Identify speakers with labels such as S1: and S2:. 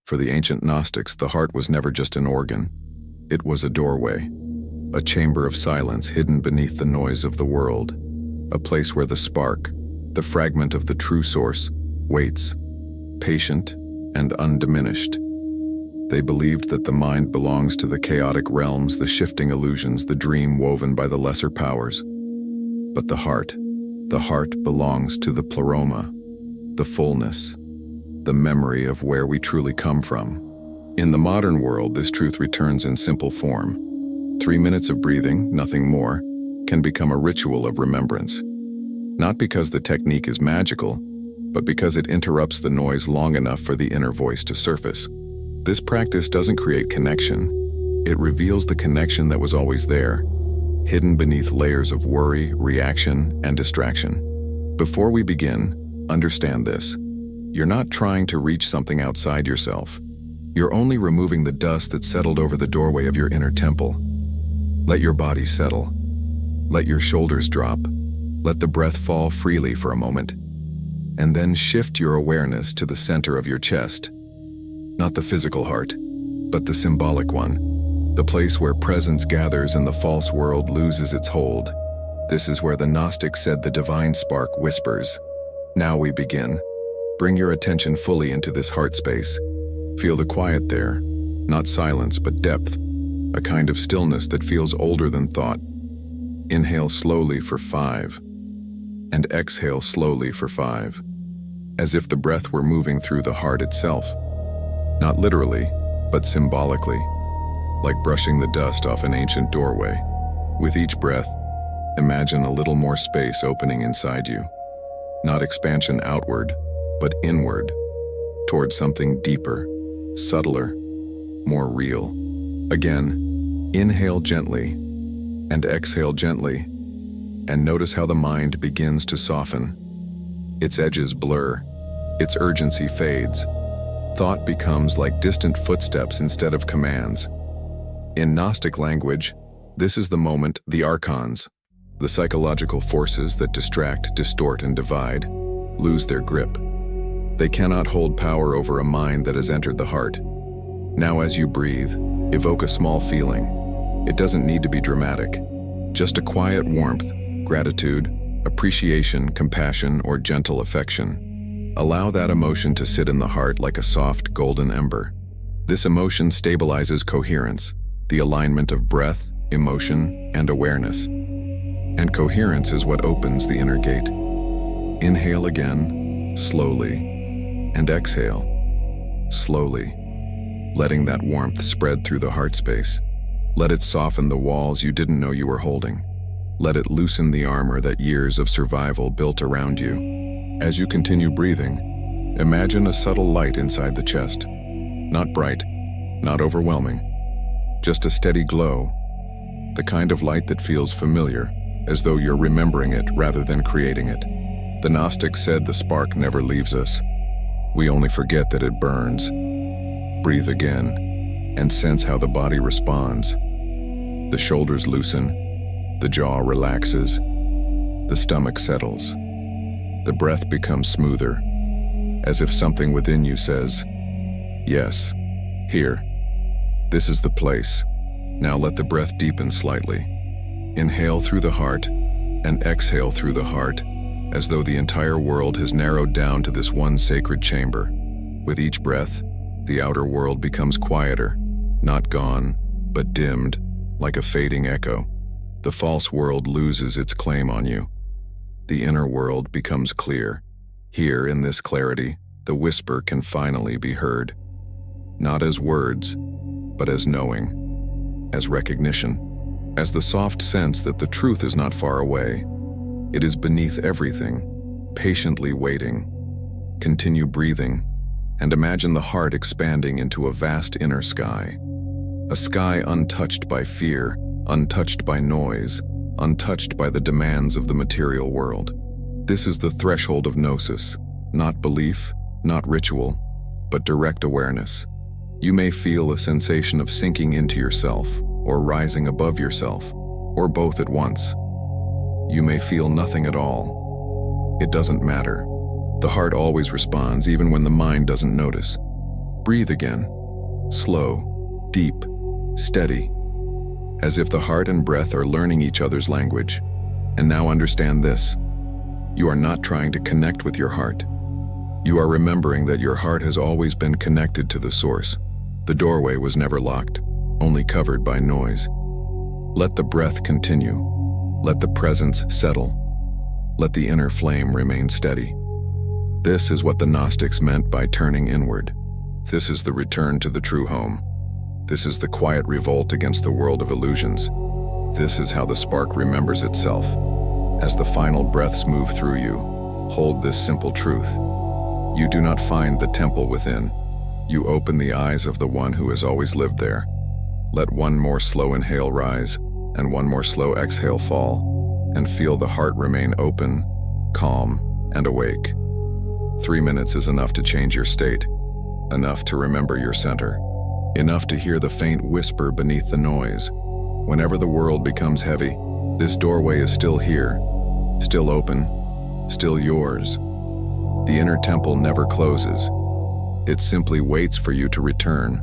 S1: For the ancient Gnostics, the heart was never just an organ. It was a doorway, a chamber of silence hidden beneath the noise of the world, a place where the spark, the fragment of the true source, waits, patient and undiminished. They believed that the mind belongs to the chaotic realms, the shifting illusions, the dream woven by the lesser powers. But the heart belongs to the pleroma, the fullness, the memory of where we truly come from. In the modern world, this truth returns in simple form. 3 minutes of breathing, nothing more, can become a ritual of remembrance. Not because the technique is magical, but because it interrupts the noise long enough for the inner voice to surface. This practice doesn't create connection. It reveals the connection that was always there, hidden beneath layers of worry, reaction, and distraction. Before we begin, understand this. You're not trying to reach something outside yourself. You're only removing the dust that settled over the doorway of your inner temple. Let your body settle. Let your shoulders drop. Let the breath fall freely for a moment. And then shift your awareness to the center of your chest. Not the physical heart, but the symbolic one. The place where presence gathers and the false world loses its hold. This is where the Gnostics said the divine spark whispers. Now we begin. Bring your attention fully into this heart space. Feel the quiet there, not silence but depth, a kind of stillness that feels older than thought. Inhale slowly for 5, and exhale slowly for 5, as if the breath were moving through the heart itself. Not literally, but symbolically, like brushing the dust off an ancient doorway. With each breath, imagine a little more space opening inside you. Not expansion outward, but inward, towards something deeper, subtler, more real. Again, inhale gently, and exhale gently, and notice how the mind begins to soften. Its edges blur, its urgency fades. Thought becomes like distant footsteps instead of commands. In Gnostic language, this is the moment the archons, the psychological forces that distract, distort, and divide, lose their grip. They cannot hold power over a mind that has entered the heart. Now as you breathe, evoke a small feeling. It doesn't need to be dramatic. Just a quiet warmth, gratitude, appreciation, compassion, or gentle affection. Allow that emotion to sit in the heart like a soft, golden ember. This emotion stabilizes coherence, the alignment of breath, emotion, and awareness. And coherence is what opens the inner gate. Inhale again, slowly, and exhale, slowly, letting that warmth spread through the heart space. Let it soften the walls you didn't know you were holding. Let it loosen the armor that years of survival built around you. As you continue breathing, imagine a subtle light inside the chest. Not bright, not overwhelming, just a steady glow. The kind of light that feels familiar, as though you're remembering it rather than creating it. The Gnostics said the spark never leaves us. We only forget that it burns. Breathe again, and sense how the body responds. The shoulders loosen, the jaw relaxes, the stomach settles. The breath becomes smoother, as if something within you says, yes, here, this is the place. Now let the breath deepen slightly. Inhale through the heart and exhale through the heart, as though the entire world has narrowed down to this one sacred chamber. With each breath, the outer world becomes quieter, not gone, but dimmed, like a fading echo. The false world loses its claim on you. The inner world becomes clear. Here, in this clarity, the whisper can finally be heard. Not as words, but as knowing, as recognition, as the soft sense that the truth is not far away. It is beneath everything, patiently waiting. Continue breathing, and imagine the heart expanding into a vast inner sky. A sky untouched by fear, untouched by noise, untouched by the demands of the material world. This is the threshold of Gnosis, not belief, not ritual, but direct awareness. You may feel a sensation of sinking into yourself, or rising above yourself, or both at once. You may feel nothing at all. It doesn't matter. The heart always responds even when the mind doesn't notice. Breathe again. Slow, deep, steady. As if the heart and breath are learning each other's language. And now understand this. You are not trying to connect with your heart. You are remembering that your heart has always been connected to the source. The doorway was never locked, only covered by noise. Let the breath continue. Let the presence settle. Let the inner flame remain steady. This is what the Gnostics meant by turning inward. This is the return to the true home. This is the quiet revolt against the world of illusions. This is how the spark remembers itself. As the final breaths move through you, hold this simple truth. You do not find the temple within. You open the eyes of the one who has always lived there. Let one more slow inhale rise, and one more slow exhale fall, and feel the heart remain open, calm, and awake. 3 minutes is enough to change your state, enough to remember your center, enough to hear the faint whisper beneath the noise. Whenever the world becomes heavy, this doorway is still here, still open, still yours. The inner temple never closes. It simply waits for you to return.